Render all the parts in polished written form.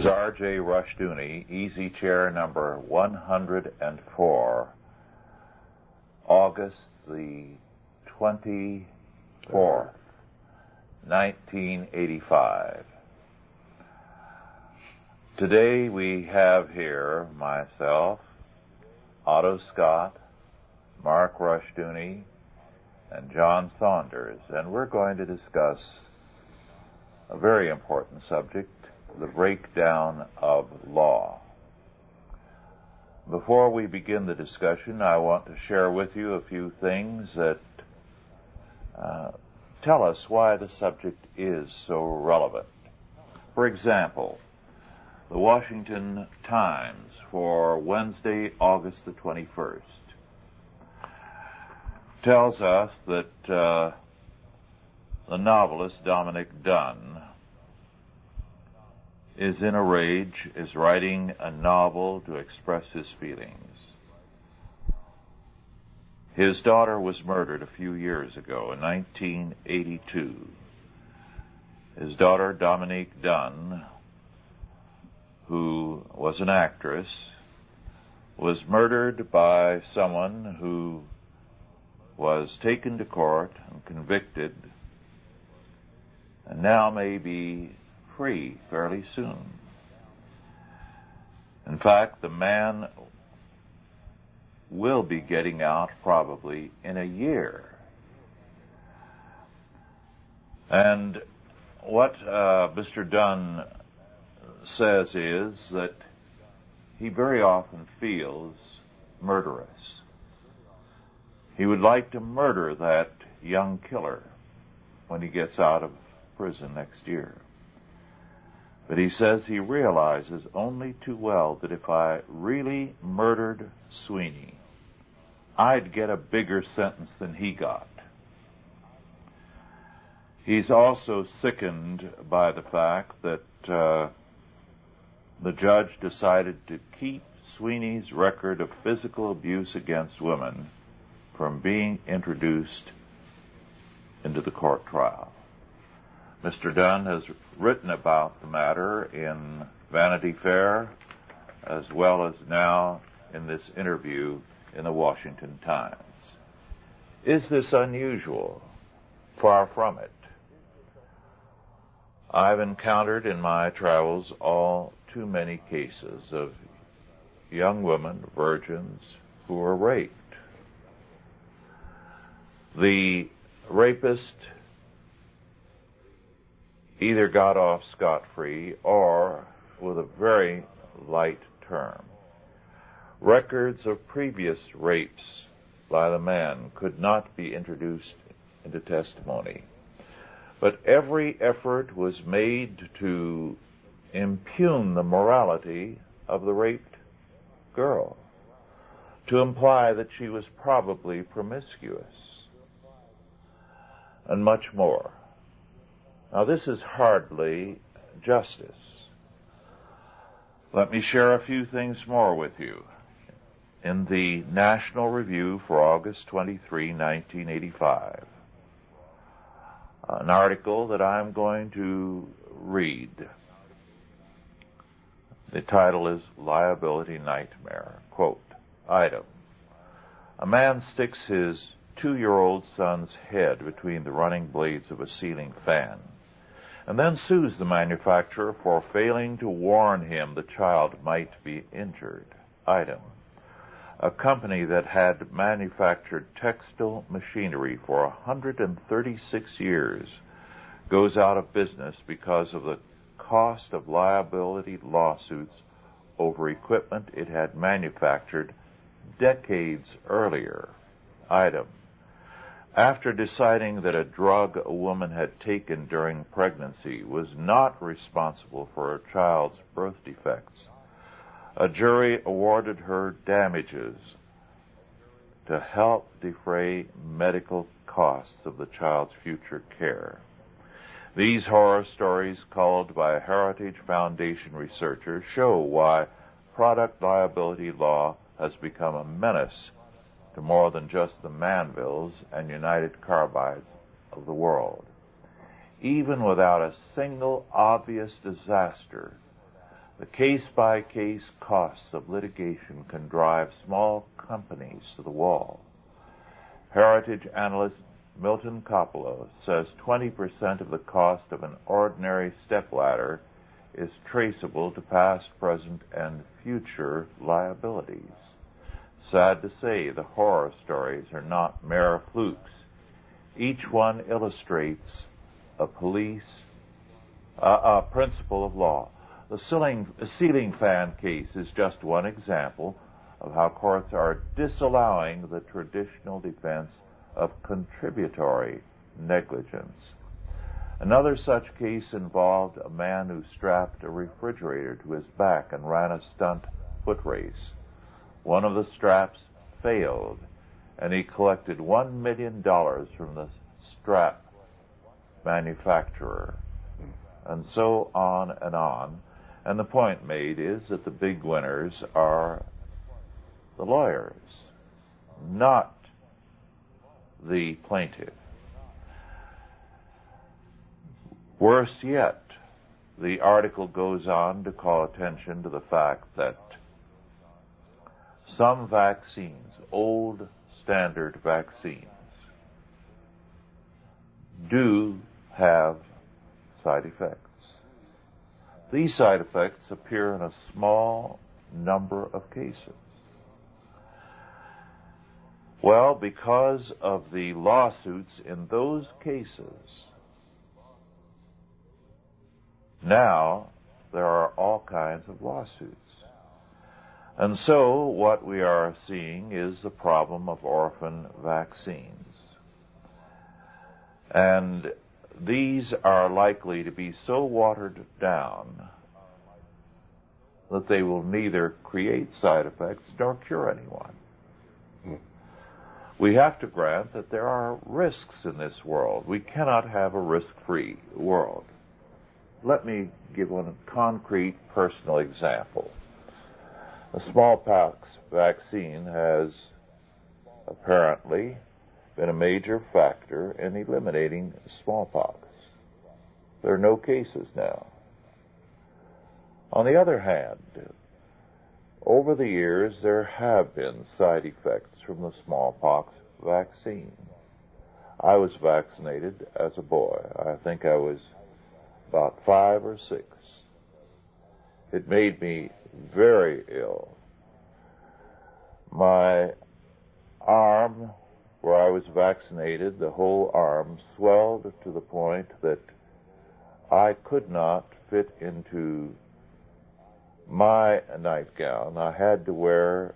R.J. Rushdoony, easy chair number 104, August the 24th, 1985. Today we have here myself, Otto Scott, Mark Rushdoony, and John Saunders, and we're going to discuss a very important subject, the breakdown of law. Before we begin the discussion, I want to share with you a few things that tell us why the subject is so relevant. For example, the Washington Times for Wednesday, August the 21st, tells us that the novelist Dominic Dunne is in a rage, is writing a novel to express his feelings. His daughter was murdered a few years ago, in 1982. His daughter, Dominique Dunne, who was an actress, was murdered by someone who was taken to court and convicted, and now may be free fairly soon. In fact, the man will be getting out probably in a year. And what Mr. Dunne says is that he very often feels murderous. He would like to murder that young killer when he gets out of prison next year. But he says he realizes only too well that if I really murdered Sweeney, I'd get a bigger sentence than he got. He's also sickened by the fact that the judge decided to keep Sweeney's record of physical abuse against women from being introduced into the court trial. Mr. Dunne has written about the matter in Vanity Fair, as well as now in this interview in the Washington Times. Is this unusual? Far from it. I've encountered in my travels all too many cases of young women, virgins, who were raped. The rapist either got off scot-free or with a very light term. Records of previous rapes by the man could not be introduced into testimony. But every effort was made to impugn the morality of the raped girl, to imply that she was probably promiscuous, and much more. Now, this is hardly justice. Let me share a few things more with you. In the National Review for August 23, 1985, an article that I'm going to read. The title is Liability Nightmare. Quote, item, a man sticks his 2-year-old son's head between the running blades of a ceiling fan and then sues the manufacturer for failing to warn him the child might be injured. Item, a company that had manufactured textile machinery for 136 years goes out of business because of the cost of liability lawsuits over equipment it had manufactured decades earlier. Item, after deciding that a drug a woman had taken during pregnancy was not responsible for her child's birth defects, a jury awarded her damages to help defray medical costs of the child's future care. These horror stories, culled by a Heritage Foundation researcher, show why product liability law has become a menace to more than just the Manvilles and United Carbides of the world. Even without a single obvious disaster, The case-by-case costs of litigation can drive small companies to the wall. Heritage analyst Milton Coppola says 20% of the cost of an ordinary stepladder is traceable to past, present, and future liabilities. Sad to say, the horror stories are not mere flukes. Each one illustrates a principle of law. The ceiling fan case is just one example of how courts are disallowing the traditional defense of contributory negligence. Another such case involved a man who strapped a refrigerator to his back and ran a stunt foot race. One of the straps failed, and he collected $1 million from the strap manufacturer, and so on and on. And the point made is that the big winners are the lawyers, not the plaintiff. Worse yet, the article goes on to call attention to the fact that some vaccines, old standard vaccines, do have side effects. These side effects appear in a small number of cases. Well, because of the lawsuits in those cases, now there are all kinds of lawsuits. And so what we are seeing is the problem of orphan vaccines. And these are likely to be so watered down that they will neither create side effects nor cure anyone. We have to grant that there are risks in this world. We cannot have a risk-free world. Let me give one concrete personal example. The smallpox vaccine has apparently been a major factor in eliminating smallpox. There are no cases now. On the other hand, over the years there have been side effects from the smallpox vaccine. I was vaccinated as a boy. I think I was about 5 or 6. It made me very ill. My arm, where I was vaccinated, the whole arm swelled to the point that I could not fit into my nightgown. I had to wear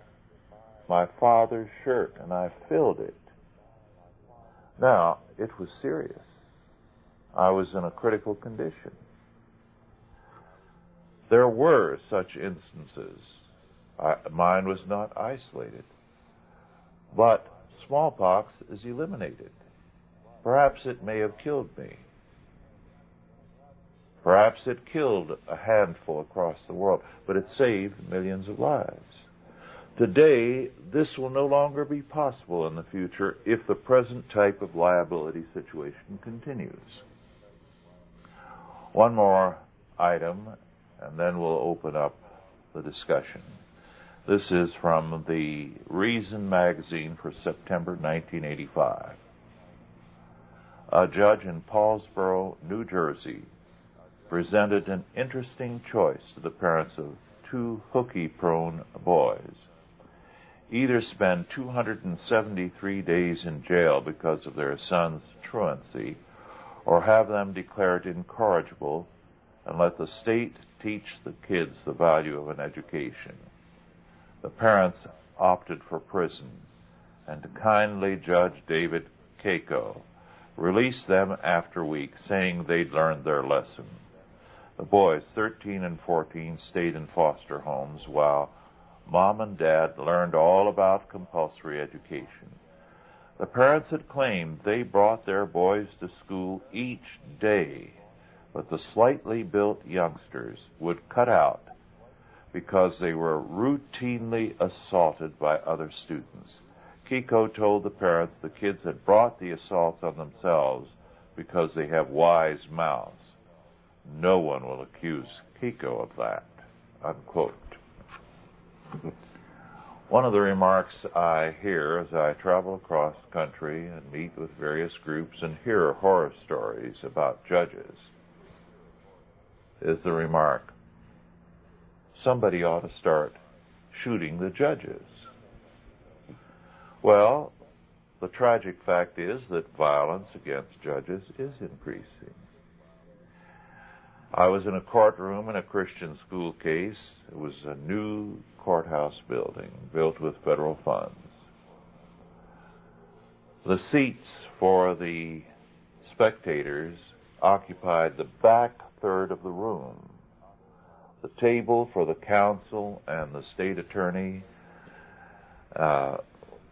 my father's shirt, and I filled it. Now, it was serious. I was in a critical condition. There were such instances. Mine was not isolated. But smallpox is eliminated. Perhaps it may have killed me. Perhaps it killed a handful across the world, but it saved millions of lives. Today, this will no longer be possible in the future if the present type of liability situation continues. One more item, and then we'll open up the discussion. This is from the Reason magazine for September 1985. A judge in Paulsboro, New Jersey, presented an interesting choice to the parents of 2 hooky-prone boys. Either spend 273 days in jail because of their son's truancy, or have them declared incorrigible and let the state teach the kids the value of an education. The parents opted for prison, and kindly Judge David Keiko released them after a week, saying they'd learned their lesson. The boys, 13 and 14, stayed in foster homes while Mom and Dad learned all about compulsory education. The parents had claimed they brought their boys to school each day, but the slightly built youngsters would cut out because they were routinely assaulted by other students. Kiko told the parents the kids had brought the assaults on themselves because they have wise mouths. No one will accuse Kiko of that. unquote. One of the remarks I hear as I travel across the country and meet with various groups and hear horror stories about judges is the remark, somebody ought to start shooting the judges. Well, the tragic fact is that violence against judges is increasing. I was in a courtroom in a Christian school case. It was a new courthouse building built with federal funds. The seats for the spectators occupied the back third of the room. The table for the counsel and the state attorney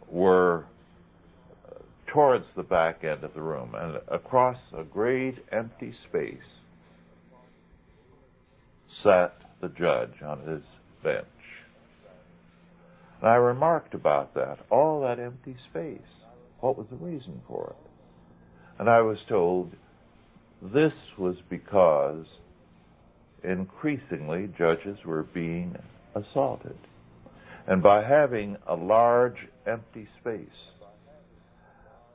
were towards the back end of the room, and across a great empty space sat the judge on his bench. And I remarked about that, all that empty space. What was the reason for it? And I was told this was because increasingly judges were being assaulted. And by having a large empty space,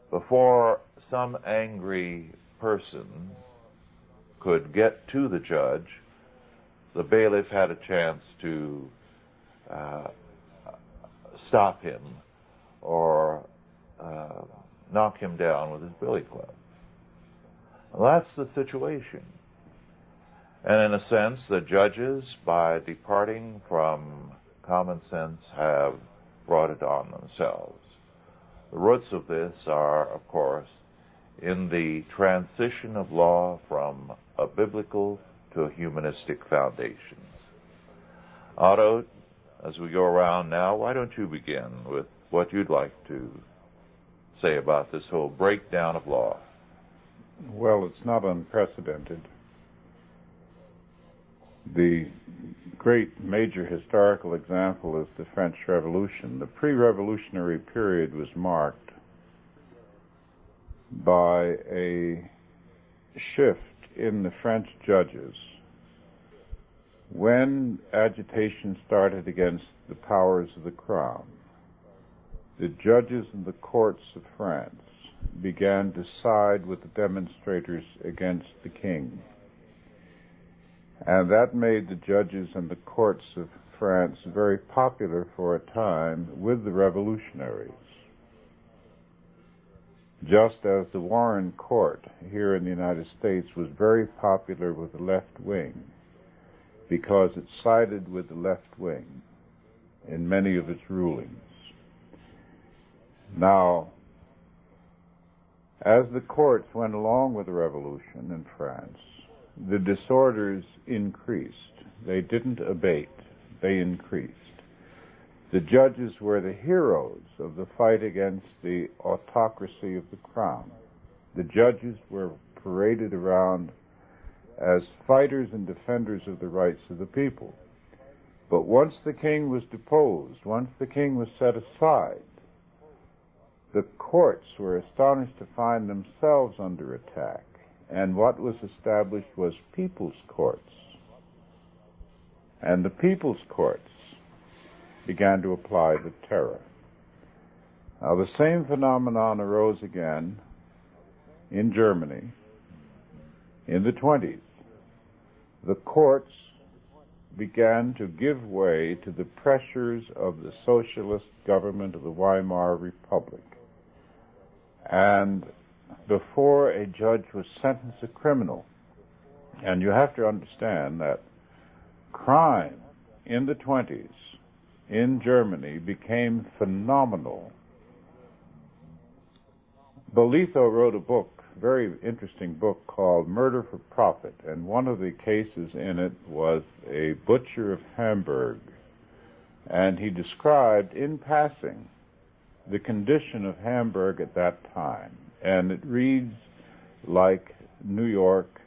before some angry person could get to the judge, the bailiff had a chance to stop him or knock him down with his billy club. Well, that's the situation. And in a sense, the judges, by departing from common sense, have brought it on themselves. The roots of this are, of course, in the transition of law from a biblical to a humanistic foundations. Otto, as we go around now, why don't you begin with what you'd like to say about this whole breakdown of law? Well, it's not unprecedented. The great major historical example is the French Revolution. The pre-revolutionary period was marked by a shift in the French judges when agitation started against the powers of the crown. The judges in the courts of France began to side with the demonstrators against the king. And that made the judges in the courts of France very popular for a time with the revolutionaries. Just as the Warren Court here in the United States was very popular with the left wing because it sided with the left wing in many of its rulings. Now, as the courts went along with the revolution in France, the disorders increased. They didn't abate. They increased. The judges were the heroes of the fight against the autocracy of the crown. The judges were paraded around as fighters and defenders of the rights of the people. But once the king was deposed, once the king was set aside, the courts were astonished to find themselves under attack. And what was established was people's courts. And the people's courts began to apply the terror. Now, the same phenomenon arose again in Germany in the 1920s. The courts began to give way to the pressures of the socialist government of the Weimar Republic. And before a judge would sentence a criminal, and you have to understand that crime in the 1920s in Germany became phenomenal. Bolitho wrote a book, very interesting book, called Murder for Profit, and one of the cases in it was a butcher of Hamburg, and he described in passing the condition of Hamburg at that time. And it reads like New York,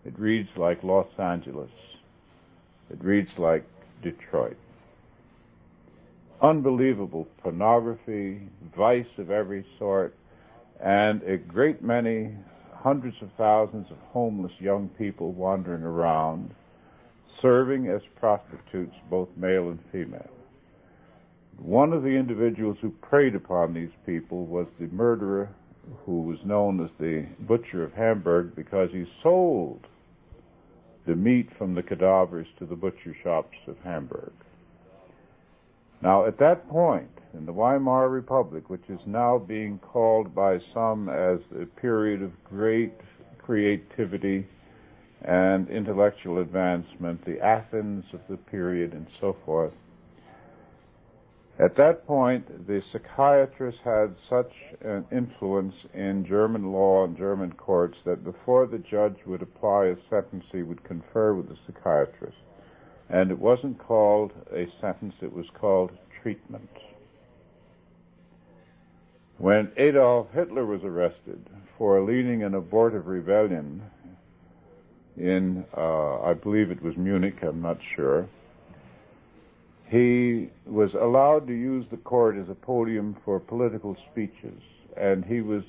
it reads like Los Angeles, it reads like Detroit. Unbelievable pornography, vice of every sort, and a great many, hundreds of thousands of homeless young people wandering around, serving as prostitutes, both male and female. One of the individuals who preyed upon these people was the murderer who was known as the Butcher of Hamburg, because he sold the meat from the cadavers to the butcher shops of Hamburg. Now, at that point, in the Weimar Republic, which is now being called by some as a period of great creativity and intellectual advancement, the Athens of the period and so forth, at that point, the psychiatrists had such an influence in German law and German courts that before the judge would apply a sentence, he would confer with the psychiatrist. And it wasn't called a sentence, it was called treatment. When Adolf Hitler was arrested for leading an abortive rebellion in, I believe it was Munich, I'm not sure, he was allowed to use the court as a podium for political speeches, and he was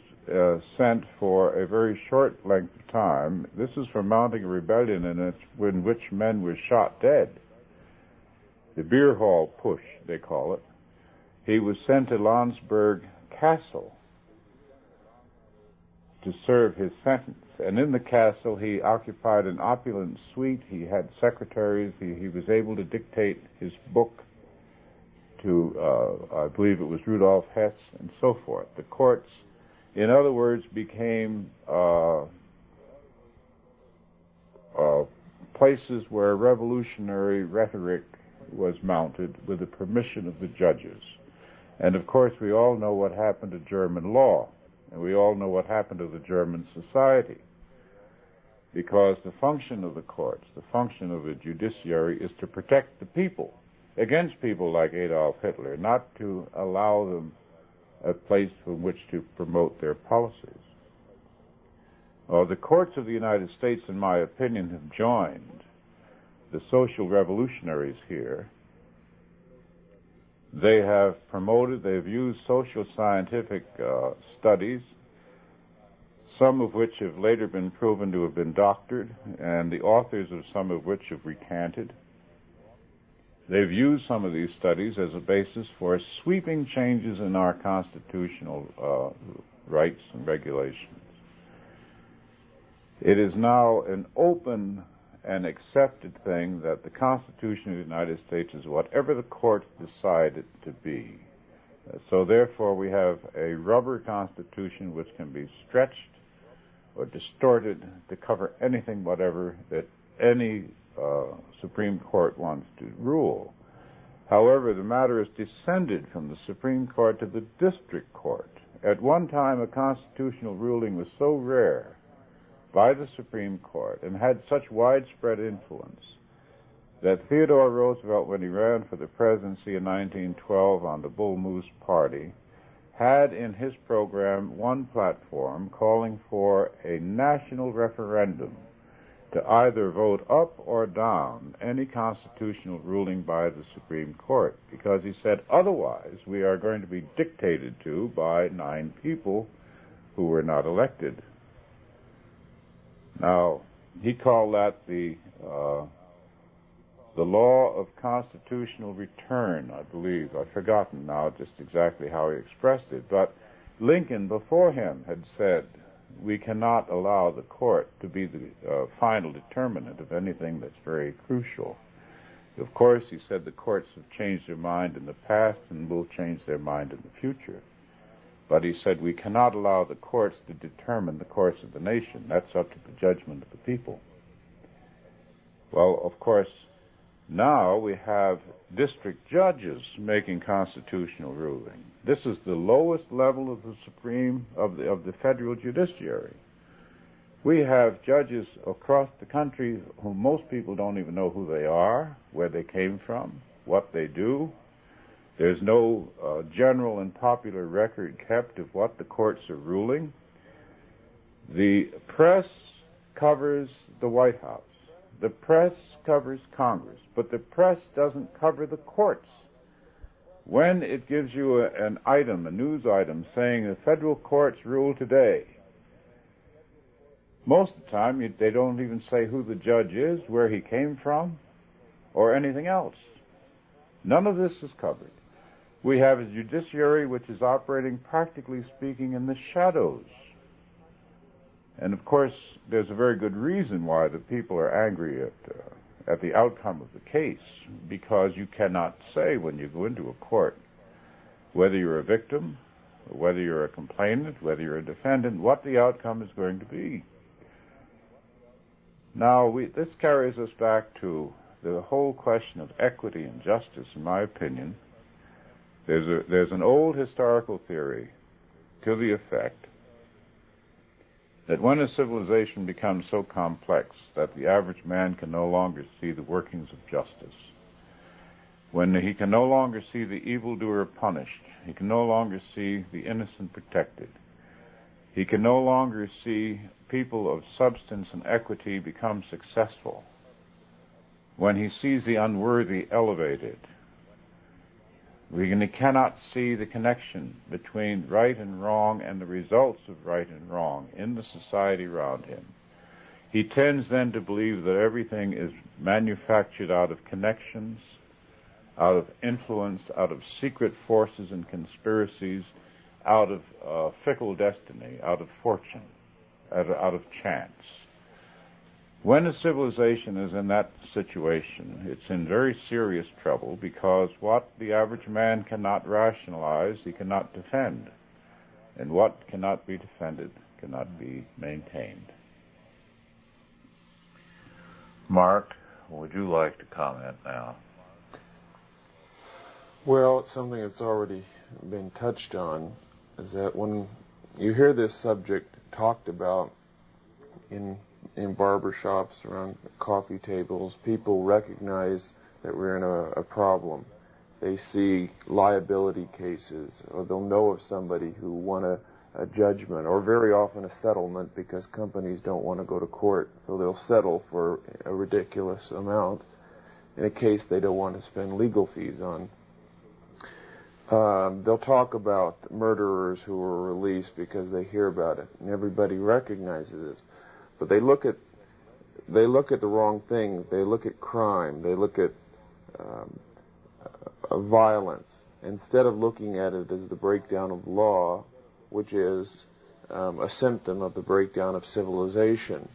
sent for a very short length of time. This is for mounting a rebellion in which men were shot dead. The beer hall push, they call it. He was sent to Landsberg Castle to serve his sentence. And in the castle, he occupied an opulent suite. He had secretaries. He was able to dictate his book to, I believe it was Rudolf Hess, and so forth. The courts, in other words, became places where revolutionary rhetoric was mounted with the permission of the judges. And of course, we all know what happened to German law, and we all know what happened to the German society. Because the function of the courts, the function of the judiciary, is to protect the people against people like Adolf Hitler, not to allow them a place from which to promote their policies. The courts of the United States, in my opinion, have joined the social revolutionaries here. They have promoted, they've used social scientific studies, some of which have later been proven to have been doctored, and the authors of some of which have recanted. They've used some of these studies as a basis for sweeping changes in our constitutional rights and regulations. It is now an open and accepted thing that the Constitution of the United States is whatever the courts decide it to be. So therefore we have a rubber constitution which can be stretched or distorted to cover anything whatever that any Supreme Court wants to rule. However, the matter has descended from the Supreme Court to the District Court. At one time, a constitutional ruling was so rare by the Supreme Court and had such widespread influence that Theodore Roosevelt, when he ran for the presidency in 1912 on the Bull Moose Party, had in his program one platform calling for a national referendum to either vote up or down any constitutional ruling by the Supreme Court, because he said otherwise we are going to be dictated to by 9 people who were not elected. Now, he called that the law of constitutional return, I believe. I've forgotten now just exactly how he expressed it, but Lincoln before him had said we cannot allow the court to be the final determinant of anything that's very crucial. Of course, he said the courts have changed their mind in the past and will change their mind in the future. But he said we cannot allow the courts to determine the course of the nation. That's up to the judgment of the people. Well, of course, now we have district judges making constitutional ruling. This is the lowest level of the of the federal judiciary. We have judges across the country whom most people don't even know who they are, where they came from, what they do. There's no general and popular record kept of what the courts are ruling. The press covers the White House. The press covers Congress, but the press doesn't cover the courts. When it gives you an item, a news item, saying the federal courts rule today, most of the time they don't even say who the judge is, where he came from, or anything else. None of this is covered. We have a judiciary which is operating, practically speaking, in the shadows. And of course, there's a very good reason why the people are angry at the outcome of the case, because you cannot say when you go into a court whether you're a victim, whether you're a complainant, whether you're a defendant, what the outcome is going to be. Now, this carries us back to the whole question of equity and justice, in my opinion. There's an old historical theory to the effect that when a civilization becomes so complex that the average man can no longer see the workings of justice, when he can no longer see the evildoer punished, he can no longer see the innocent protected, he can no longer see people of substance and equity become successful, when he sees the unworthy elevated, he cannot see the connection between right and wrong and the results of right and wrong in the society around him. He tends then to believe that everything is manufactured out of connections, out of influence, out of secret forces and conspiracies, out of fickle destiny, out of fortune, out of chance. When a civilization is in that situation, it's in very serious trouble, because what the average man cannot rationalize, he cannot defend. And what cannot be defended cannot be maintained. Mark, would you like to comment now? Well, it's something that's already been touched on, is that when you hear this subject talked about in barber shops, around coffee tables, people recognize that we're in a problem. They see liability cases, or they'll know of somebody who won a judgment, or very often a settlement, because companies don't want to go to court, so they'll settle for a ridiculous amount in a case they don't want to spend legal fees on. They'll talk about murderers who were released because they hear about it, and everybody recognizes this. But they look at the wrong things. They look at crime. They look at violence, instead of looking at it as the breakdown of law, which is a symptom of the breakdown of civilization.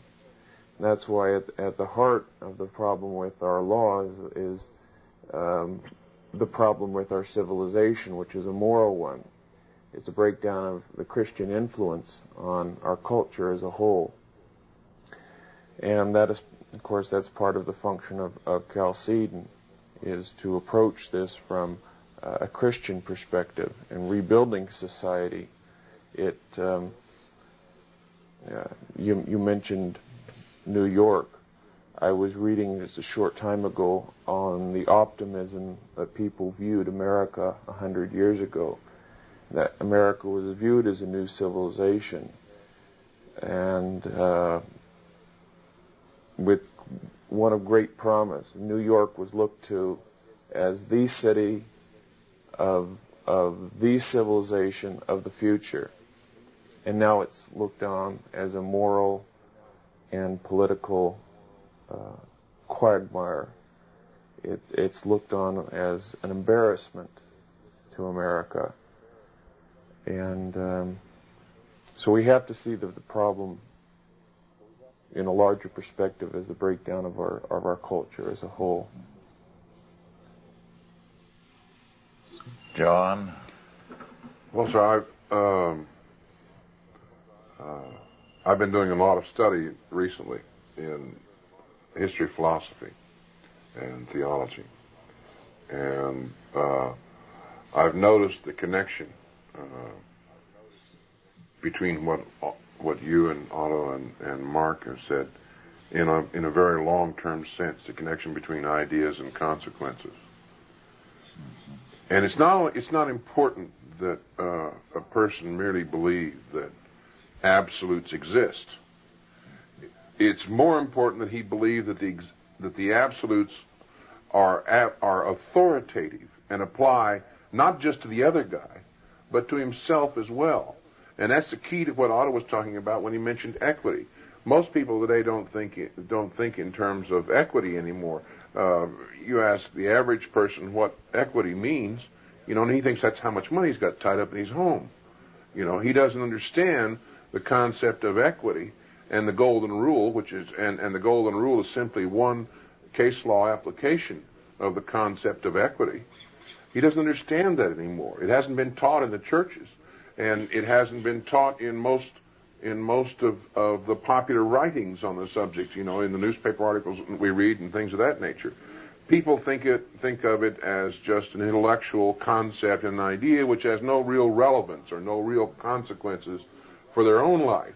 And that's why at the heart of the problem with our laws is the problem with our civilization, which is a moral one. It's a breakdown of the Christian influence on our culture as a whole. And that is, of course, that's part of the function of Chalcedon, is to approach this from a Christian perspective and rebuilding society. You mentioned New York. I was reading just a short time ago on the optimism that people viewed America 100 years ago, that America was viewed as a new civilization, and with one of great promise. New York was looked to as the city of the civilization of the future. And now it's looked on as a moral and political quagmire. It's looked on as an embarrassment to America. And so we have to see the problem in a larger perspective as the breakdown of our culture as a whole. John? Well, sir, I've been doing a lot of study recently in history, philosophy, and theology. And I've noticed the connection between what you and Otto and Mark have said in a very long-term sense, the connection between ideas and consequences. And it's not important that a person merely believe that absolutes exist. It's more important that he believe that the absolutes are authoritative and apply not just to the other guy, but to himself as well. And that's the key to what Otto was talking about when he mentioned equity. Most people today don't think in terms of equity anymore. You ask the average person what equity means, and he thinks that's how much money he's got tied up in his home. He doesn't understand the concept of equity and the golden rule, and the golden rule is simply one case law application of the concept of equity. He doesn't understand that anymore. It hasn't been taught in the churches, and it hasn't been taught in most of the popular writings on the subject, in the newspaper articles we read and things of that nature. People think of it as just an intellectual concept and an idea which has no real relevance or no real consequences for their own life.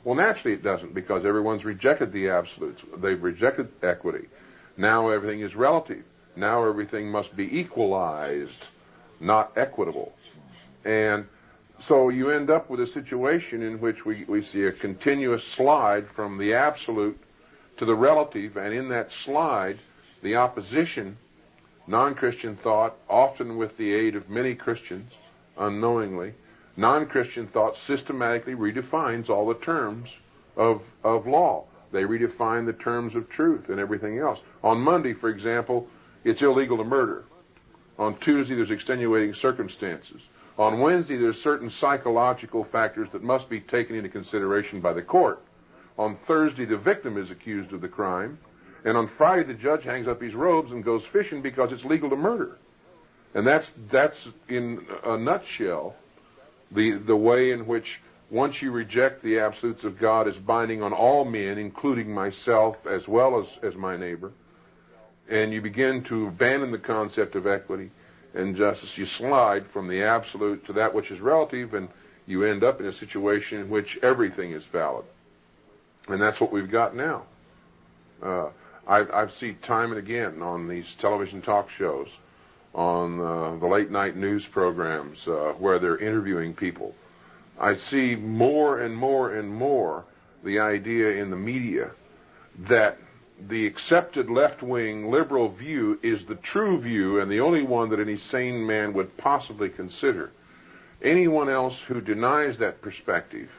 Well, naturally it doesn't, because everyone's rejected the absolutes. They've rejected equity. Now everything is relative. Now everything must be equalized, not equitable. And so you end up with a situation in which we see a continuous slide from the absolute to the relative, and in that slide, the opposition, non-Christian thought, often with the aid of many Christians, unknowingly, non-Christian thought systematically redefines all the terms of law. They redefine the terms of truth and everything else. On Monday, for example, it's illegal to murder. On Tuesday, there's extenuating circumstances. On Wednesday, there's certain psychological factors that must be taken into consideration by the court. On Thursday, the victim is accused of the crime. And on Friday, the judge hangs up his robes and goes fishing because it's legal to murder. And that's in a nutshell, the way in which, once you reject the absolutes of God as binding on all men, including myself as well as my neighbor, and you begin to abandon the concept of equity and justice, you slide from the absolute to that which is relative, and you end up in a situation in which everything is valid. And that's what we've got now. I've seen time and again on these television talk shows, on the late night news programs where they're interviewing people. I see more and more and more the idea in the media that the accepted left-wing liberal view is the true view and the only one that any sane man would possibly consider. Anyone else who denies that perspective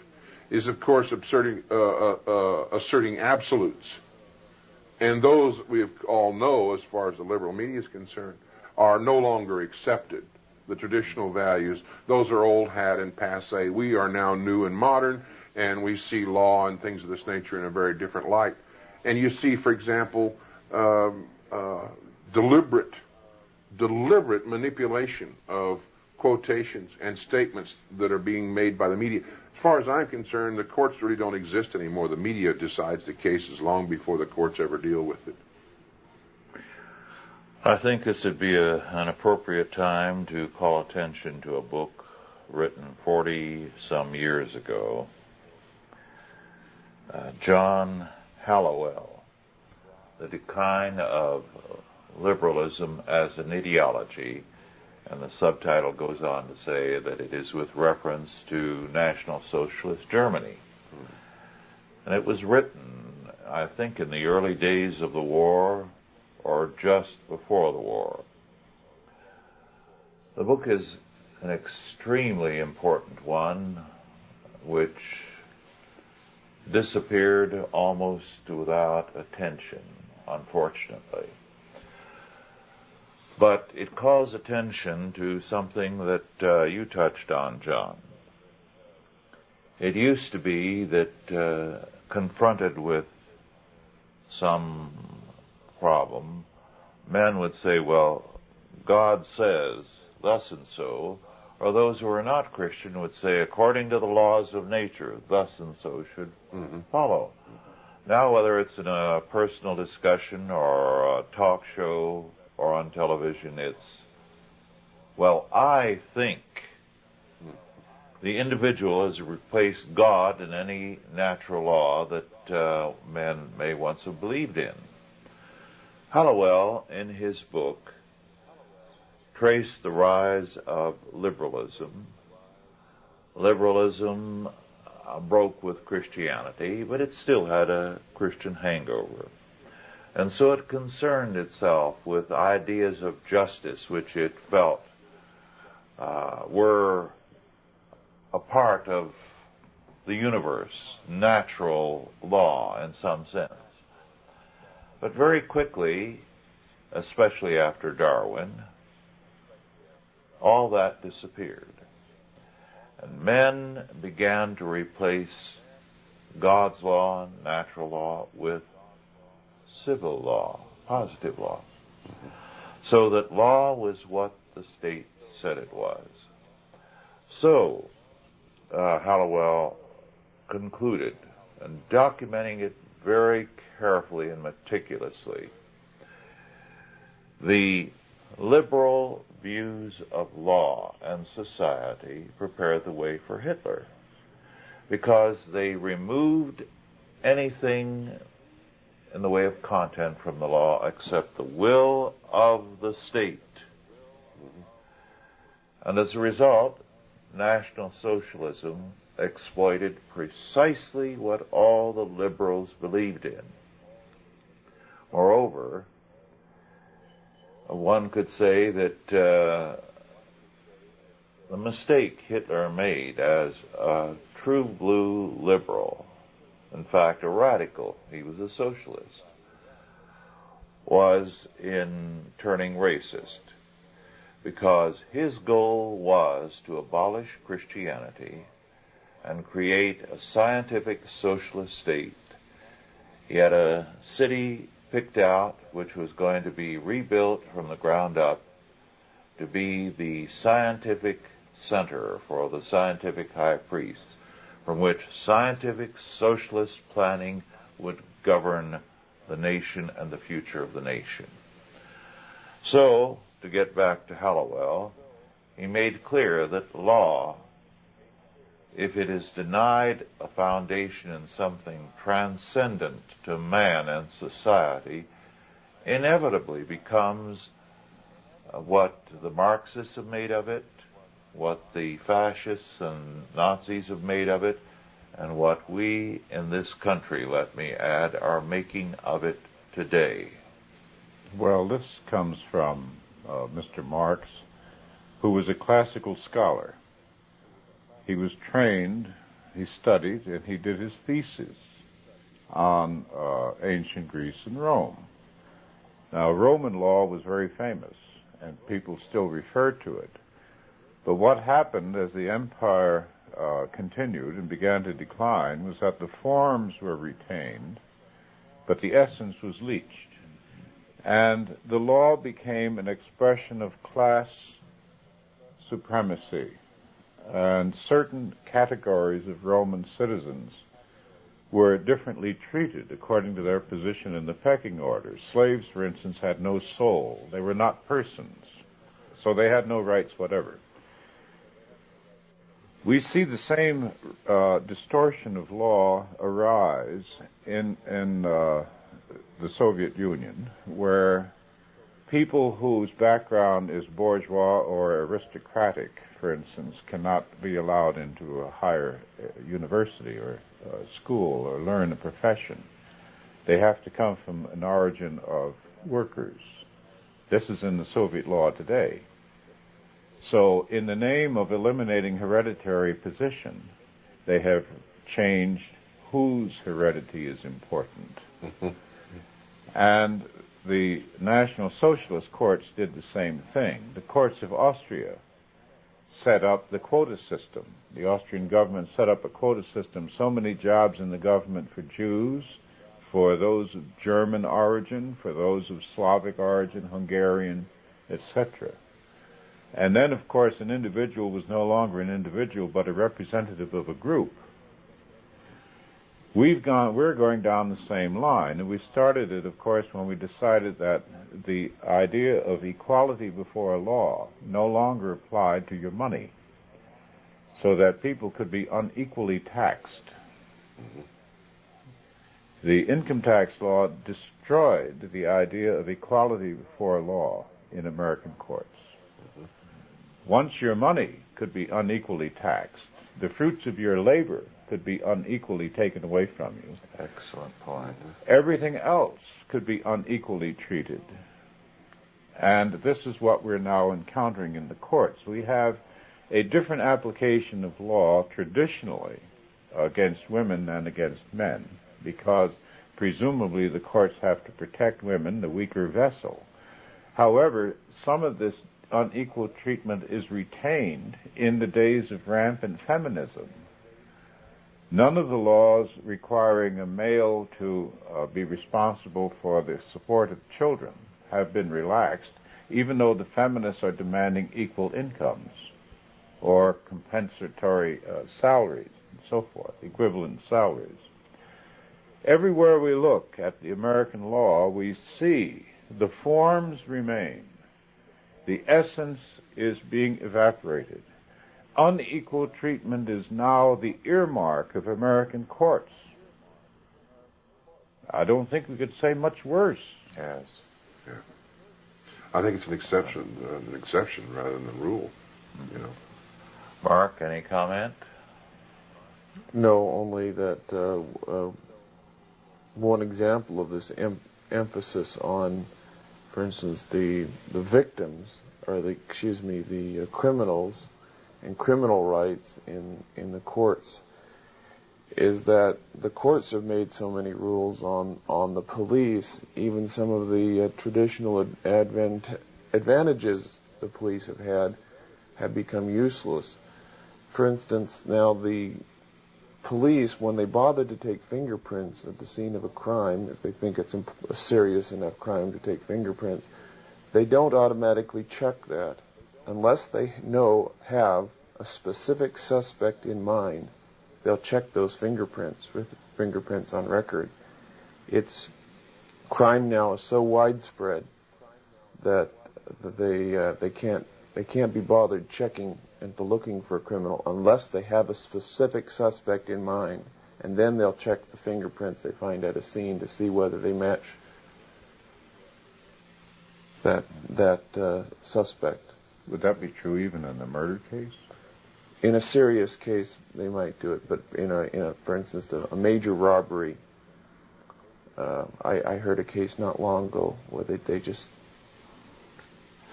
is, of course, asserting absolutes. And those we all know, as far as the liberal media is concerned, are no longer accepted. The traditional values, those are old hat and passé. We are now new and modern, and we see law and things of this nature in a very different light. And you see, for example, deliberate manipulation of quotations and statements that are being made by the media. As far as I'm concerned, the courts really don't exist anymore. The media decides the cases long before the courts ever deal with it. I think this would be an appropriate time to call attention to a book written 40-some years ago. John Hallowell, The Decline of Liberalism as an Ideology, and the subtitle goes on to say that it is with reference to National Socialist Germany. And it was written, I think, in the early days of the war or just before the war. The book is an extremely important one, which disappeared almost without attention, unfortunately. But it calls attention to something that you touched on, John. It used to be that confronted with some problem, men would say, well, God says thus and so, or those who are not Christian would say, according to the laws of nature, thus and so should follow. Now, whether it's in a personal discussion or a talk show or on television, it's, well, I think. The individual has replaced God and any natural law that men may once have believed in. Hallowell, in his book, traced the rise of liberalism. Liberalism broke with Christianity, but it still had a Christian hangover. And so it concerned itself with ideas of justice, which it felt were a part of the universe, natural law in some sense. But very quickly, especially after Darwin, all that disappeared. And men began to replace God's law, natural law, with civil law, positive law. So that law was what the state said it was. So, Hallowell concluded, and documenting it very carefully and meticulously, the liberal views of law and society prepared the way for Hitler, because they removed anything in the way of content from the law except the will of the state. And as a result, National Socialism exploited precisely what all the liberals believed in. Moreover, one could say that the mistake Hitler made as a true blue liberal, in fact a radical, he was a socialist, was in turning racist, because his goal was to abolish Christianity and create a scientific socialist state. He had a city picked out which was going to be rebuilt from the ground up to be the scientific center for the scientific high priests, from which scientific socialist planning would govern the nation and the future of the nation. So, to get back to Hallowell, he made clear that law, if it is denied a foundation in something transcendent to man and society, inevitably becomes what the Marxists have made of it, what the fascists and Nazis have made of it, and what we in this country, let me add, are making of it today. Well, this comes from Mr. Marx, who was a classical scholar. He was trained, he studied, and he did his thesis on ancient Greece and Rome. Now, Roman law was very famous, and people still refer to it. But what happened as the empire continued and began to decline was that the forms were retained, but the essence was leached. And the law became an expression of class supremacy. And certain categories of Roman citizens were differently treated according to their position in the pecking order. Slaves, for instance, had no soul. They were not persons, so they had no rights whatever. We see the same distortion of law arise in the Soviet Union, where people whose background is bourgeois or aristocratic, for instance, cannot be allowed into a higher university or school or learn a profession. They have to come from an origin of workers. This is in the Soviet law today. So in the name of eliminating hereditary position, they have changed whose heredity is important. And the National Socialist courts did the same thing. The courts of Austria set up the quota system. The Austrian government set up a quota system, so many jobs in the government for Jews, for those of German origin, for those of Slavic origin, Hungarian, etc. And then, of course, an individual was no longer an individual, but a representative of a group. We're going down the same line, and we started it, of course, when we decided that the idea of equality before law no longer applied to your money, so that people could be unequally taxed. The income tax law destroyed the idea of equality before law in American courts. Once your money could be unequally taxed, the fruits of your labor could be unequally taken away from you. Excellent point. Everything else could be unequally treated. And this is what we're now encountering in the courts. We have a different application of law traditionally against women than against men, because presumably the courts have to protect women, the weaker vessel. However, some of this unequal treatment is retained in the days of rampant feminism. None of the laws requiring a male to be responsible for the support of children have been relaxed, even though the feminists are demanding equal incomes or compensatory salaries and so forth, equivalent salaries. Everywhere we look at the American law, we see the forms remain. The essence is being evaporated. Unequal treatment is now the earmark of American courts. I don't think we could say much worse. Yes. Yeah. I think it's an exception rather than the rule. You know. Mark, any comment? No, only that one example of this emphasis on, for instance, the victims, or the criminals and criminal rights in the courts, is that the courts have made so many rules on the police, even some of the traditional advantages the police have become useless. For instance, now the police, when they bother to take fingerprints at the scene of a crime, if they think it's a serious enough crime to take fingerprints, they don't automatically check that unless they have a specific suspect in mind. They'll check those fingerprints with fingerprints on record. Crime now is so widespread that they can't be bothered checking and looking for a criminal unless they have a specific suspect in mind, and then they'll check the fingerprints they find at a scene to see whether they match that suspect. Would that be true even in a murder case? In a serious case, they might do it, but for instance, a major robbery. I heard a case not long ago where they just,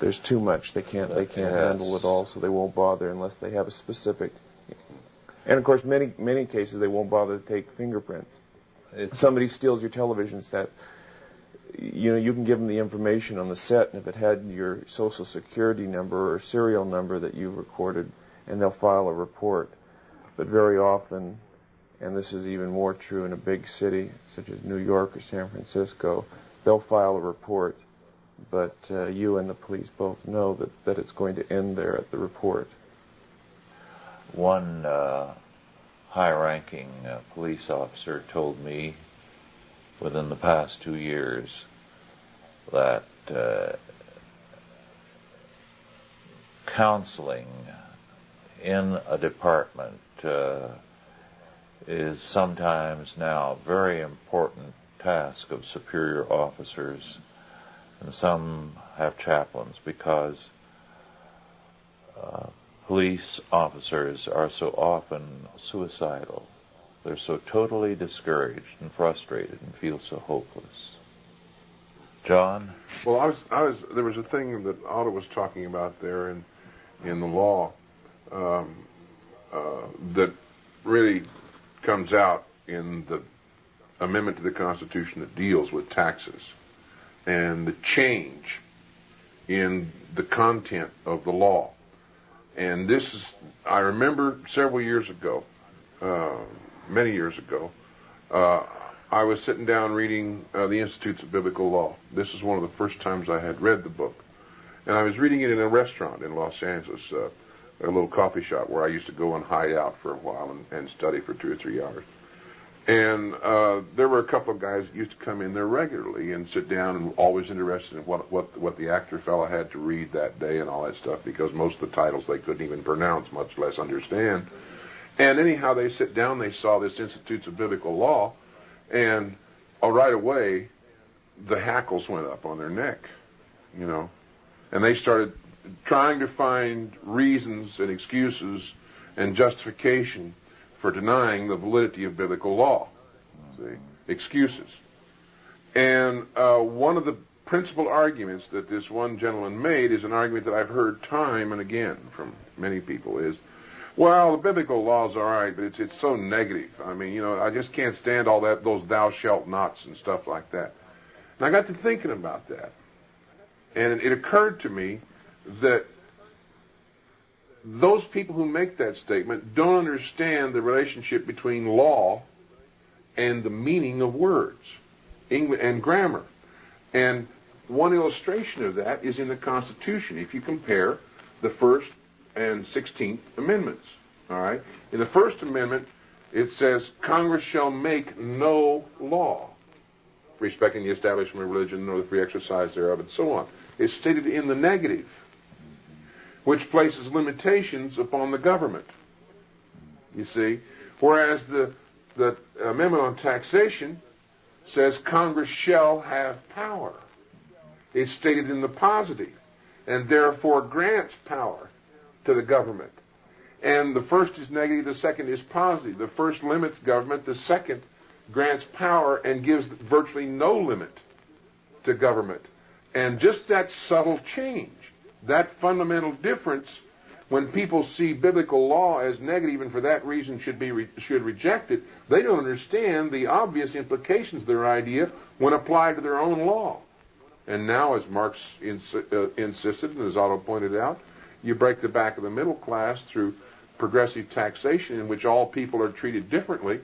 there's too much. They can't handle it all, so they won't bother unless they have a specific. And of course, many cases they won't bother to take fingerprints. If somebody steals your television set, you can give them the information on the set, and if it had your social security number or serial number that you recorded, and they'll file a report. But very often, and this is even more true in a big city such as New York or San Francisco, they'll file a report, but you and the police both know that it's going to end there at the report. One high-ranking police officer told me within the past 2 years that counseling in a department is sometimes now a very important task of superior officers, and some have chaplains, because police officers are so often suicidal. They're so totally discouraged and frustrated and feel so hopeless. John? Well, there was a thing that Otto was talking about there in the law that really comes out in the amendment to the Constitution that deals with taxes and the change in the content of the law. And this is, I remember several years ago, many years ago, I was sitting down reading the Institutes of Biblical Law. This is one of the first times I had read the book. And I was reading it in a restaurant in Los Angeles, a little coffee shop where I used to go and hide out for a while and study for 2 or 3 hours. And there were a couple of guys that used to come in there regularly and sit down and always interested in what the actor fella had to read that day and all that stuff, because most of the titles they couldn't even pronounce, much less understand. And anyhow, they sit down, they saw this Institutes of Biblical Law, and right away, the hackles went up on their neck, and they started trying to find reasons and excuses and justification for denying the validity of biblical law. See? Excuses. And one of the principal arguments that this one gentleman made is an argument that I've heard time and again from many people, is Well, the biblical law's all right, but it's so negative. I mean, I just can't stand all those thou shalt nots and stuff like that. And I got to thinking about that. And it occurred to me that those people who make that statement don't understand the relationship between law and the meaning of words, English and grammar. And one illustration of that is in the Constitution. If you compare the First and 16th Amendments, all right? In the First Amendment, it says, Congress shall make no law respecting the establishment of religion or the free exercise thereof, and so on. It's stated in the negative, which places limitations upon the government, you see. Whereas the Amendment on Taxation says Congress shall have power. It's stated in the positive, and therefore grants power to the government. And the first is negative, the second is positive. The first limits government, the second grants power and gives virtually no limit to government. And just that subtle change, that fundamental difference, when people see biblical law as negative and for that reason should reject it, they don't understand the obvious implications of their idea when applied to their own law. And now, as Marx insisted, and as Otto pointed out, you break the back of the middle class through progressive taxation in which all people are treated differently.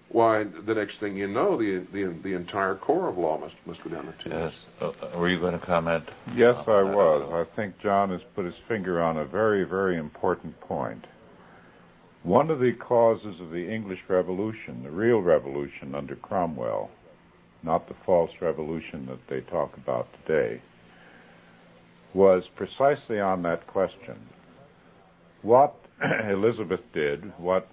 Why, the next thing you know, the entire core of law must go down the tubes. Yes. Were you going to comment? Yes, I was. I think John has put his finger on a very, very important point. One of the causes of the English Revolution, the real revolution under Cromwell, not the false revolution that they talk about today, was precisely on that question. What Elizabeth did, what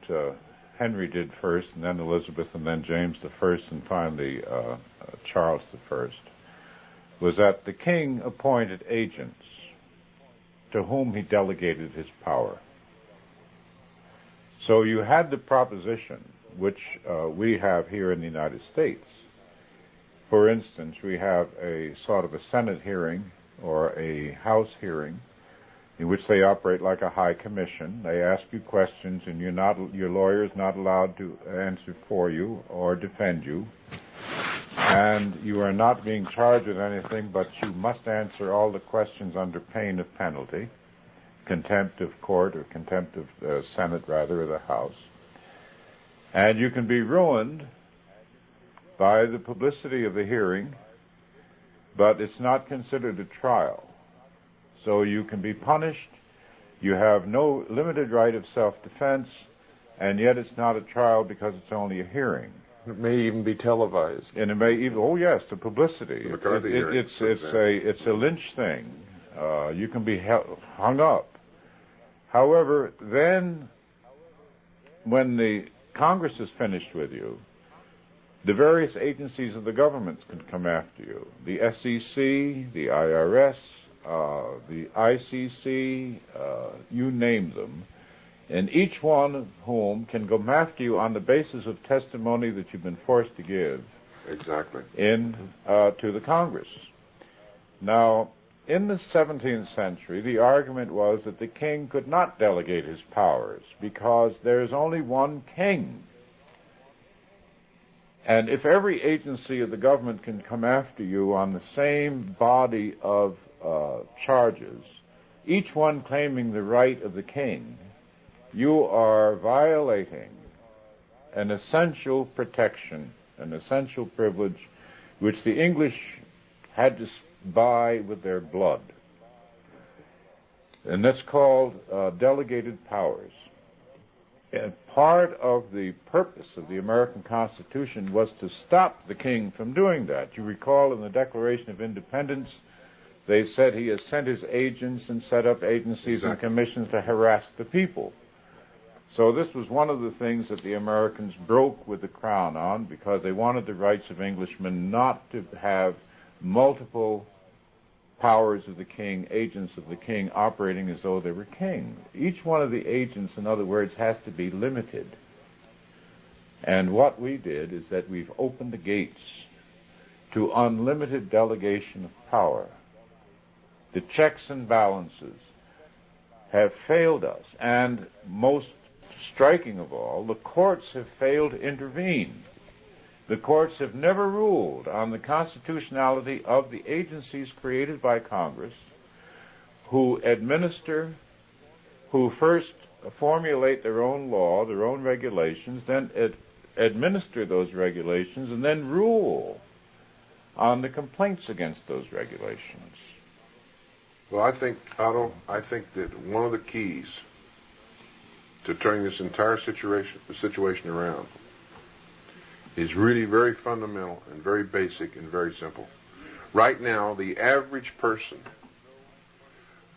Henry did first, and then Elizabeth, and then James the First, and finally Charles the First, was that the king appointed agents to whom he delegated his power. So you had the proposition, which we have here in the United States. For instance, we have a sort of a Senate hearing or a House hearing in which they operate like a high commission. They ask you questions, and your lawyer is not allowed to answer for you or defend you. And you are not being charged with anything, but you must answer all the questions under pain of penalty, contempt of court or contempt of the Senate, rather, or the House. And you can be ruined by the publicity of the hearing, but it's not considered a trial. So you can be punished, you have no limited right of self-defense, and yet it's not a trial because it's only a hearing. It may even be televised. And it may even, oh yes, the publicity. The McCarthy hearing, it's a lynch thing. You can be hung up. However, then, when the Congress is finished with you, the various agencies of the government can come after you. The SEC, the IRS, the ICC, you name them, and each one of whom can come after you on the basis of testimony that you've been forced to give. Exactly. To the Congress. Now, in the 17th century, the argument was that the king could not delegate his powers because there is only one king. And if every agency of the government can come after you on the same body of charges, each one claiming the right of the king, you are violating an essential protection, an essential privilege, which the English had to buy with their blood. And that's called delegated powers. And part of the purpose of the American Constitution was to stop the king from doing that. You recall in the Declaration of Independence, they said he has sent his agents and set up agencies and commissions to harass the people. So this was one of the things that the Americans broke with the Crown on, because they wanted the rights of Englishmen not to have multiple powers of the king, agents of the king, operating as though they were king. Each one of the agents, in other words, has to be limited. And what we did is that we've opened the gates to unlimited delegation of power. The checks and balances have failed us. And most striking of all, the courts have failed to intervene. The courts have never ruled on the constitutionality of the agencies created by Congress who administer, who first formulate their own law, their own regulations, then administer those regulations, and then rule on the complaints against those regulations. Well, I think that one of the keys to turning this entire situation around is really very fundamental and very basic and very simple. Right now, the average person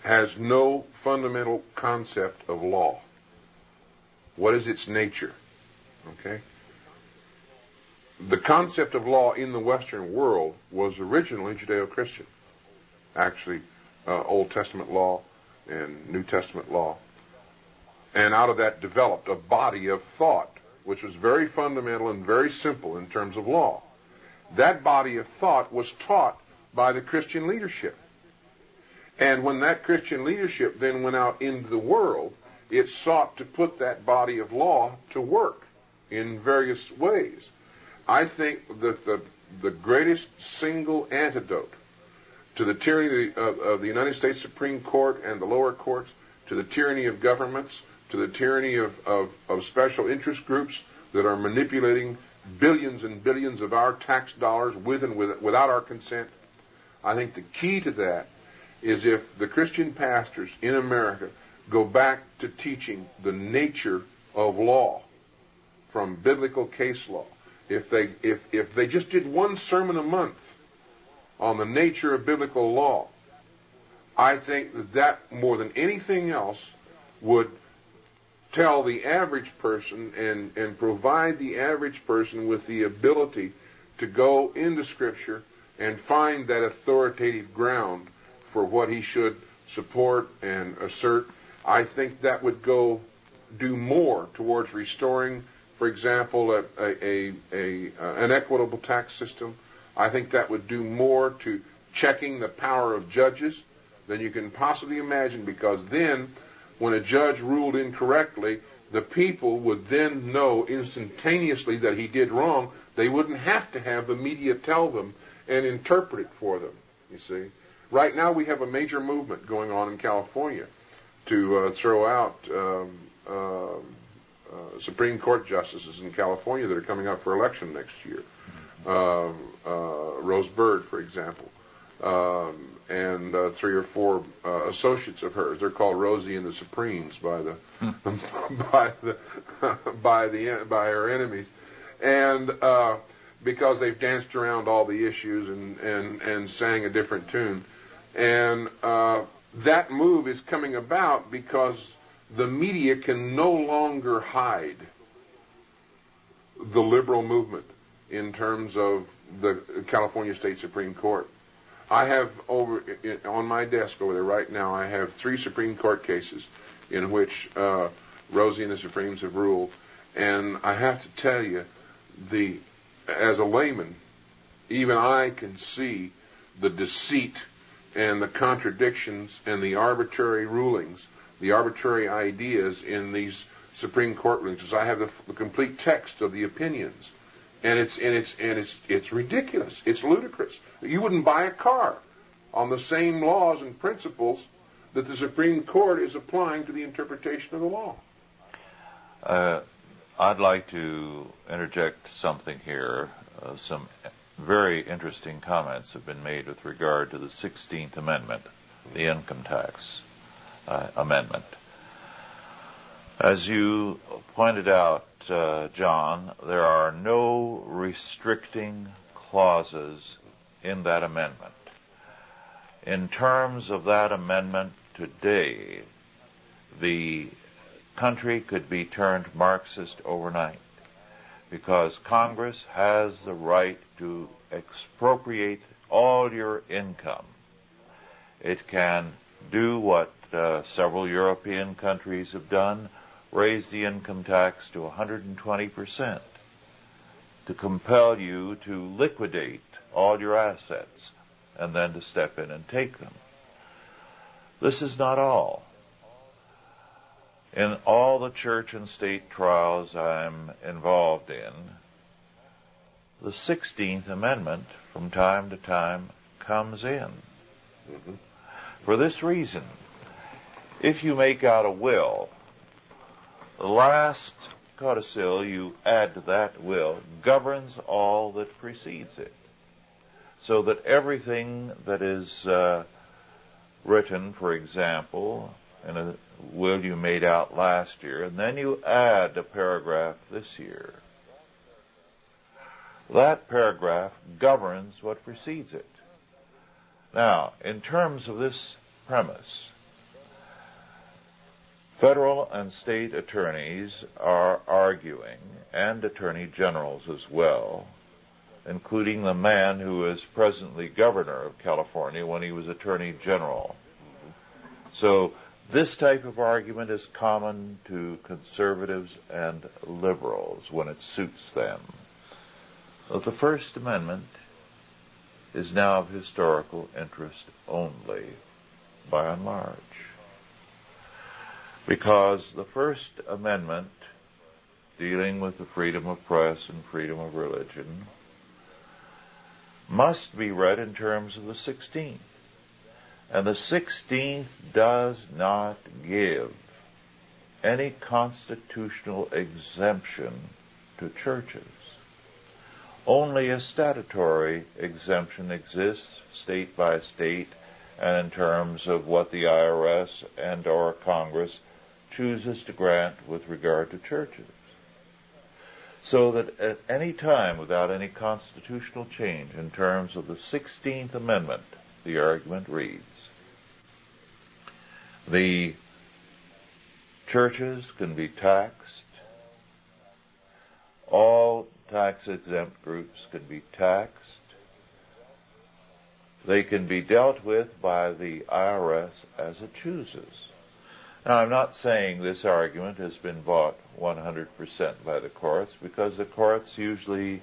has no fundamental concept of law. What is its nature? Okay? The concept of law in the Western world was originally Judeo-Christian. Actually, Old Testament law and New Testament law. And out of that developed a body of thought, which was very fundamental and very simple in terms of law. That body of thought was taught by the Christian leadership. And when that Christian leadership then went out into the world, it sought to put that body of law to work in various ways. I think that the greatest single antidote to the tyranny of the United States Supreme Court and the lower courts, to the tyranny of governments, to the tyranny of special interest groups that are manipulating billions and billions of our tax dollars with and without our consent, I think the key to that is if the Christian pastors in America go back to teaching the nature of law from biblical case law. If they just did one sermon a month on the nature of biblical law, I think that more than anything else would tell the average person and provide the average person with the ability to go into Scripture and find that authoritative ground for what he should support and assert. I think that would do more towards restoring, for example, an equitable tax system. I think that would do more to checking the power of judges than you can possibly imagine, because then when a judge ruled incorrectly, the people would then know instantaneously that he did wrong. They wouldn't have to have the media tell them and interpret it for them, you see. Right now we have a major movement going on in California to throw out Supreme Court justices in California that are coming up for election next year. Rose Byrd, for example, and 3 or 4 associates of hers. They're called Rosie and the Supremes by her enemies, and because they've danced around all the issues and sang a different tune. And that move is coming about because the media can no longer hide the liberal movement in terms of the California State Supreme Court. I have on my desk over there right now, I have 3 Supreme Court cases in which Rosie and the Supremes have ruled. And I have to tell you, as a layman, even I can see the deceit and the contradictions and the arbitrary rulings, the arbitrary ideas in these Supreme Court rulings, because I have the complete text of the opinions. And it's ridiculous. It's ludicrous. You wouldn't buy a car on the same laws and principles that the Supreme Court is applying to the interpretation of the law. I'd like to interject something here. Some very interesting comments have been made with regard to the 16th Amendment, the income tax amendment. As you pointed out, John, there are no restricting clauses in that amendment. In terms of that amendment today, the country could be turned Marxist overnight, because Congress has the right to expropriate all your income. It can do what several European countries have done, raise the income tax to 120%, to compel you to liquidate all your assets and then to step in and take them. This is not all. In all the church and state trials I'm involved in, the 16th Amendment from time to time comes in. Mm-hmm. For this reason, if you make out a will, the last codicil you add to that will governs all that precedes it, so that everything that is written, for example, in a will you made out last year, and then you add a paragraph this year, that paragraph governs what precedes it. Now, in terms of this premise, federal and state attorneys are arguing, and attorney generals as well, including the man who is presently governor of California when he was attorney general. So this type of argument is common to conservatives and liberals when it suits them. But the First Amendment is now of historical interest only, by and large. Because the First Amendment, dealing with the freedom of press and freedom of religion, must be read in terms of the 16th. And the 16th does not give any constitutional exemption to churches. Only a statutory exemption exists, state by state, and in terms of what the IRS and or Congress chooses to grant with regard to churches. So that at any time, without any constitutional change in terms of the 16th Amendment, the argument reads, the churches can be taxed, all tax-exempt groups can be taxed, they can be dealt with by the IRS as it chooses. Now, I'm not saying this argument has been bought 100% by the courts, because the courts usually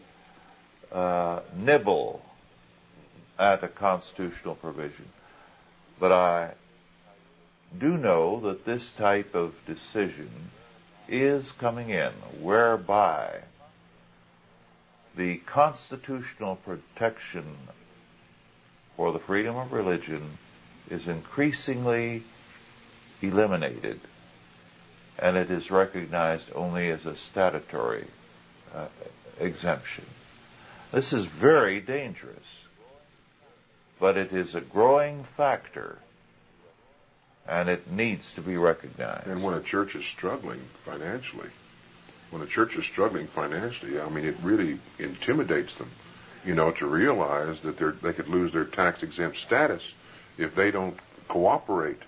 nibble at a constitutional provision. But I do know that this type of decision is coming in, whereby the constitutional protection for the freedom of religion is increasingly eliminated, and it is recognized only as a statutory exemption. This is very dangerous, but it is a growing factor, and it needs to be recognized. And when a church is struggling financially, I mean, it really intimidates them, to realize that they could lose their tax-exempt status if they don't cooperate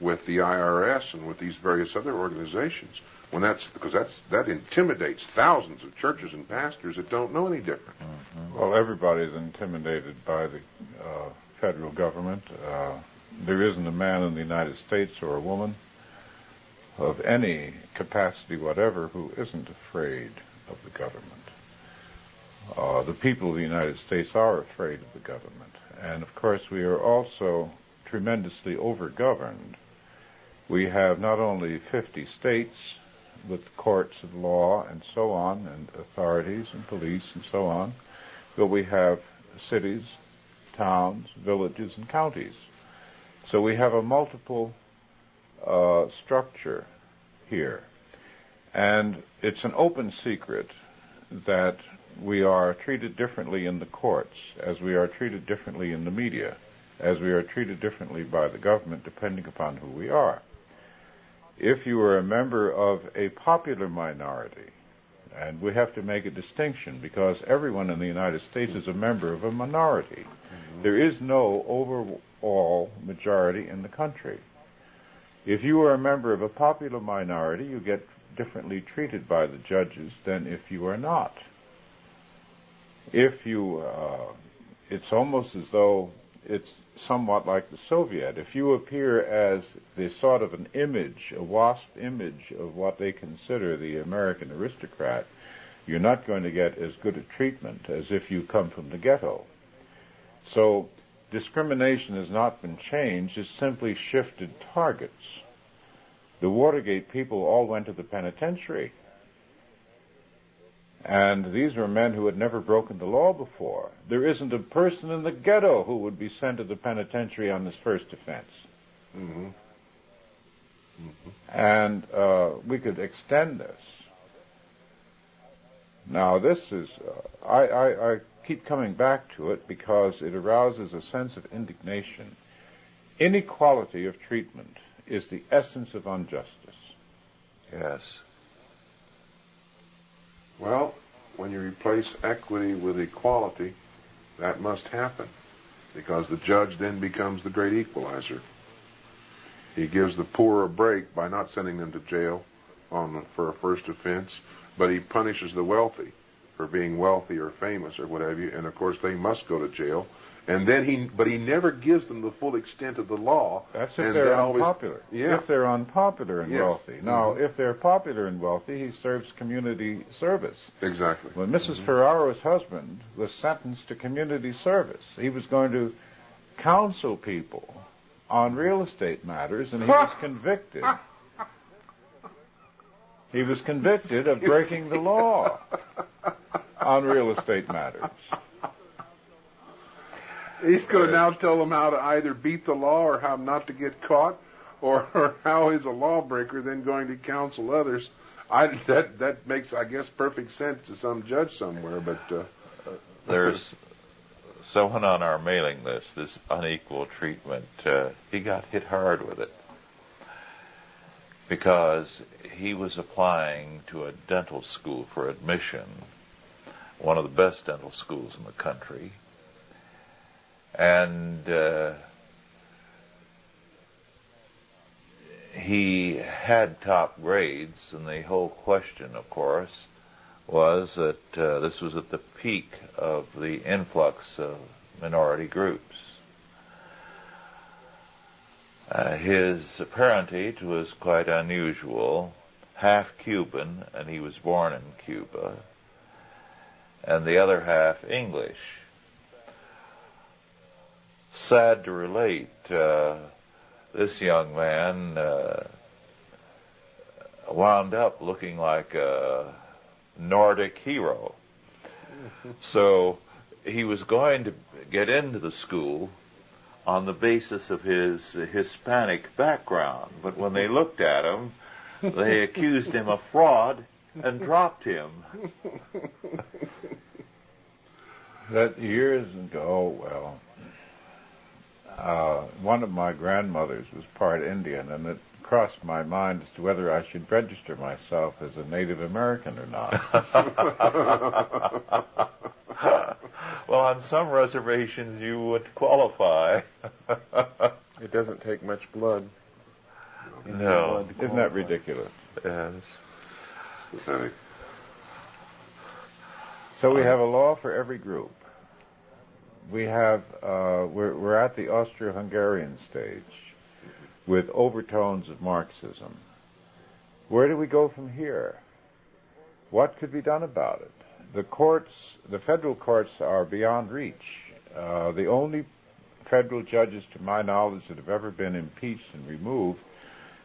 with the IRS and with these various other organizations. That intimidates thousands of churches and pastors that don't know any different. Mm-hmm. Well, everybody's intimidated by the federal government. There isn't a man in the United States or a woman of any capacity whatever who isn't afraid of the government. The people of the United States are afraid of the government. And, of course, we are also tremendously overgoverned. We have not only 50 states with courts of law and so on, and authorities and police and so on, but we have cities, towns, villages, and counties. So we have a multiple structure here. And it's an open secret that we are treated differently in the courts, as we are treated differently in the media, as we are treated differently by the government, depending upon who we are. If you are a member of a popular minority, and we have to make a distinction because everyone in the United States is a member of a minority. Mm-hmm. There is no overall majority in the country. If you are a member of a popular minority, you get differently treated by the judges than if you are not. If you, it's almost as though it's somewhat like the Soviet. If you appear as the sort of an image, a WASP image of what they consider the American aristocrat, you're not going to get as good a treatment as if you come from the ghetto. So discrimination has not been changed, it's simply shifted targets. The Watergate people all went to the penitentiary. And these were men who had never broken the law before. There isn't a person in the ghetto who would be sent to the penitentiary on his first offense. Mm-hmm. And we could extend this. Now, this is, I keep coming back to it because it arouses a sense of indignation. Inequality of treatment is the essence of injustice. Yes. Well, when you replace equity with equality, that must happen, because the judge then becomes the great equalizer. He gives the poor a break by not sending them to jail for a first offense, but he punishes the wealthy for being wealthy or famous or whatever, and of course they must go to jail. And then he never gives them the full extent of the law. That's if they're unpopular. Yeah. If they're unpopular and Yes. wealthy. Now, Mm-hmm. if they're popular and wealthy, he serves community service. Exactly. When Mrs. Ferraro's husband was sentenced to community service, he was going to counsel people on real estate matters, and he was convicted. He was convicted of breaking the law on real estate matters. He's going to now tell them how to either beat the law or how not to get caught, or how he's a lawbreaker then going to counsel others. That makes, I guess, perfect sense to some judge somewhere, but... There's someone on our mailing list, this unequal treatment, he got hit hard with it because he was applying to a dental school for admission, one of the best dental schools in the country. And he had top grades, and the whole question, of course, was that this was at the peak of the influx of minority groups. His parentage was quite unusual, half Cuban, and he was born in Cuba, and the other half English. Sad to relate, this young man wound up looking like a Nordic hero. So he was going to get into the school on the basis of his Hispanic background, but when they looked at him, they accused him of fraud and dropped him. That years ago, one of my grandmothers was part Indian, and it crossed my mind as to whether I should register myself as a Native American or not. Well, on some reservations you would qualify. It doesn't take much blood. No. Isn't that ridiculous? Yes. Pathetic. So we have a law for every group. We have, we're at the Austro-Hungarian stage with overtones of Marxism. Where do we go from here? What could be done about it? The federal courts are beyond reach. The only federal judges, to my knowledge, that have ever been impeached and removed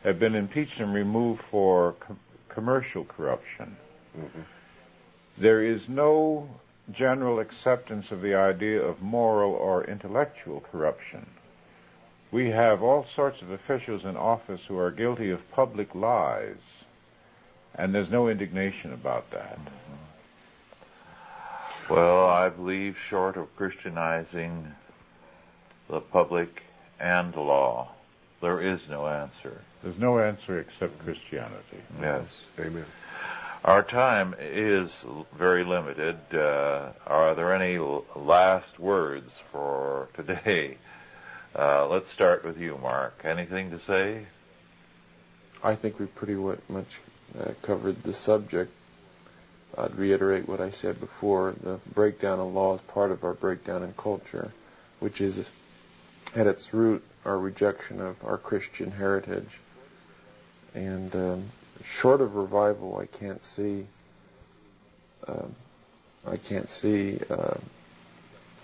have been impeached and removed for commercial corruption. Mm-hmm. There is no general acceptance of the idea of moral or intellectual corruption. We have all sorts of officials in office who are guilty of public lies, and there's no indignation about that. Well, I believe short of Christianizing the public and law, there is no answer. There's no answer except Christianity. Yes. Amen. Our time is very limited. Are there any last words for today? Let's start with you, Mark. Anything to say? I think we pretty much covered the subject. I'd reiterate what I said before. The breakdown of law is part of our breakdown in culture, which is at its root our rejection of our Christian heritage. And short of revival, I can't see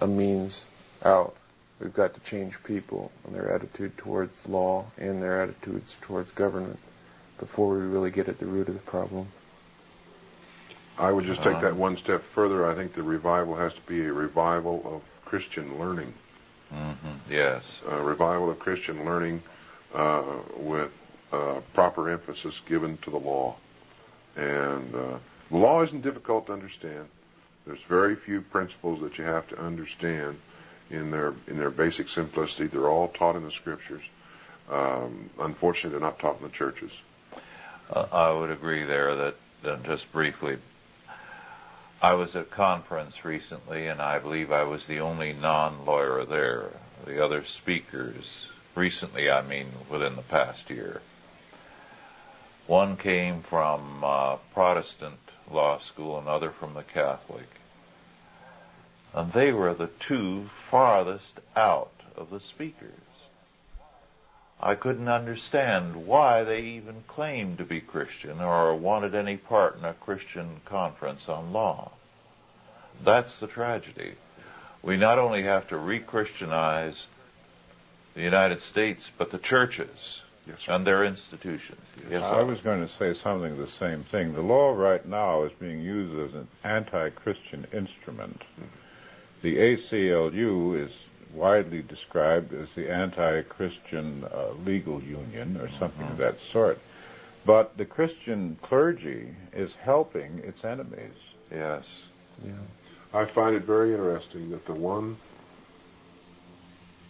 a means out. We've got to change people and their attitude towards law and their attitudes towards government. before we really get at the root of the problem. I would just take that one step further. I think the revival has to be a revival of Christian learning. Mm-hmm. Yes. A revival of Christian learning with proper emphasis given to the law. And the law isn't difficult to understand. There's very few principles that you have to understand in their basic simplicity. They're all taught in the Scriptures. Unfortunately, they're not taught in the churches. I would agree there that, just briefly, I was at a conference recently, and I believe I was the only non-lawyer there. The other speakers, recently, I mean within the past year, one came from Protestant law school, another from the Catholic. And they were the two farthest out of the speakers. I couldn't understand why they even claimed to be Christian or wanted any part in a Christian conference on law. That's the tragedy. We not only have to re-Christianize the United States, but the churches and their institutions. Yes, I was going to say something the same thing. The law right now is being used as an anti-Christian instrument. The ACLU is widely described as the anti-Christian legal union or something of that sort. But the Christian clergy is helping its enemies. Yes. Yeah. I find it very interesting that the one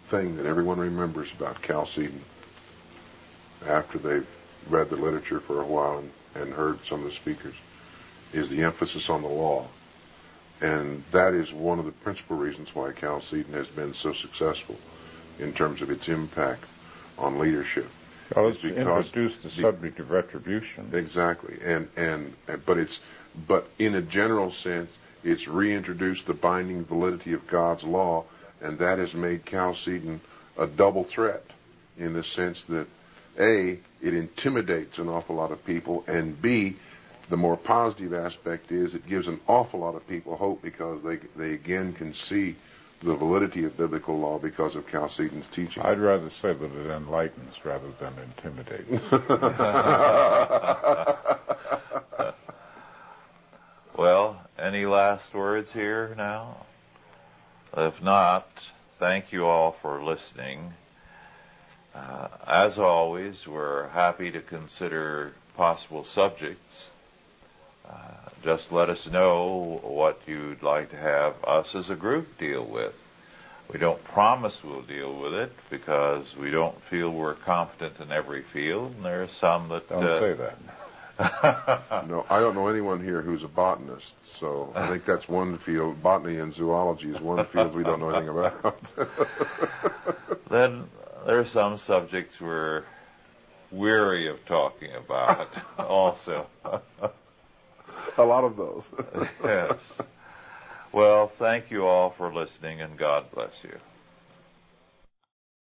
thing that everyone remembers about Chalcedon, after they've read the literature for a while and heard some of the speakers, is the emphasis on the law. And that is one of the principal reasons why Chalcedon has been so successful in terms of its impact on leadership. Well, it's introduced the subject of retribution. Exactly. But in a general sense, it's reintroduced the binding validity of God's law, and that has made Chalcedon a double threat in the sense that, A, it intimidates an awful lot of people, and B, the more positive aspect is it gives an awful lot of people hope because they again can see the validity of biblical law because of Chalcedon's teaching. I'd rather say that it enlightens rather than intimidates. Well, any last words here now? If not, thank you all for listening. As always, we're happy to consider possible subjects. Just let us know what you'd like to have us as a group deal with. We don't promise we'll deal with it because we don't feel we're competent in every field, and there are some that... Don't say that. No, I don't know anyone here who's a botanist, so I think that's one field. Botany and zoology is one field we don't know anything about. Then there are some subjects we're weary of talking about also. A lot of those. Yes. Well, thank you all for listening, and God bless you.